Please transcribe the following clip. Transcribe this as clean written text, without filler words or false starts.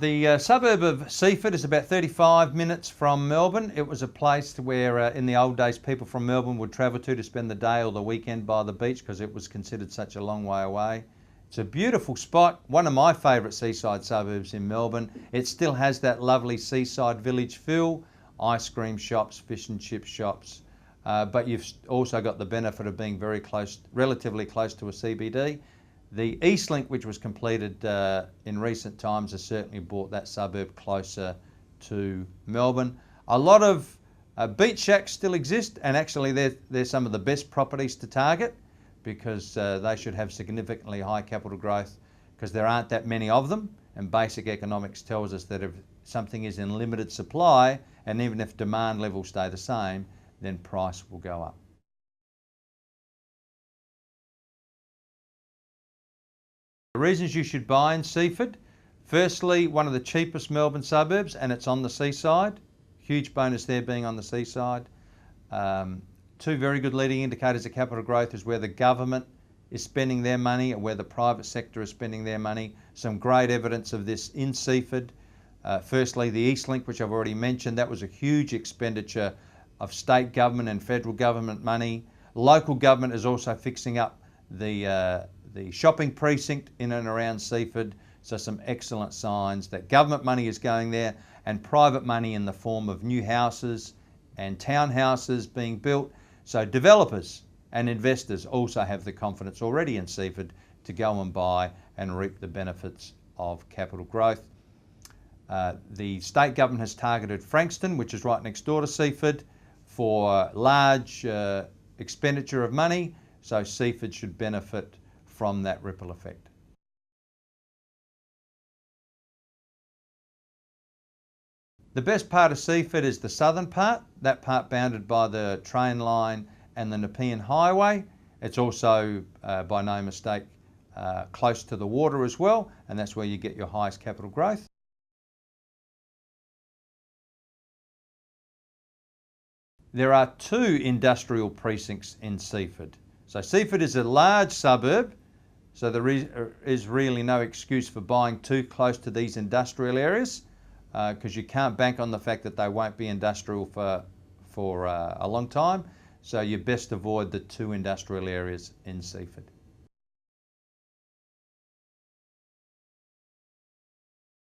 The suburb of Seaford is about 35 minutes from Melbourne. It was a place where in the old days people from Melbourne would travel to spend the day or the weekend by the beach because it was considered such a long way away. It's a beautiful spot, one of my favourite seaside suburbs in Melbourne. It still has that lovely seaside village feel, ice cream shops, fish and chip shops, but you've also got the benefit of being very close, relatively close to a CBD. The East Link, which was completed in recent times, has certainly brought that suburb closer to Melbourne. A lot of beach shacks still exist, and actually they're some of the best properties to target because they should have significantly high capital growth because there aren't that many of them, and basic economics tells us that if something is in limited supply, and even if demand levels stay the same, then price will go up. The reasons you should buy in Seaford: firstly, one of the cheapest Melbourne suburbs, and it's on the seaside. Huge bonus there being on the seaside. Two very good leading indicators of capital growth is where the government is spending their money and where the private sector is spending their money. Some great evidence of this in Seaford. Firstly, the East Link, which I've already mentioned, that was a huge expenditure of state government and federal government money. Local government is also fixing up the shopping precinct in and around Seaford, so some excellent signs that government money is going there and private money in the form of new houses and townhouses being built. So developers and investors also have the confidence already in Seaford to go and buy and reap the benefits of capital growth. The state government has targeted Frankston, which is right next door to Seaford, for large expenditure of money, so Seaford should benefit from that ripple effect. The best part of Seaford is the southern part, that part bounded by the train line and the Nepean Highway. It's also, by no mistake, close to the water as well, and that's where you get your highest capital growth. There are two industrial precincts in Seaford. So Seaford is a large suburb, so there is really no excuse for buying too close to these industrial areas because you can't bank on the fact that they won't be industrial for a long time. So you best avoid the two industrial areas in Seaford.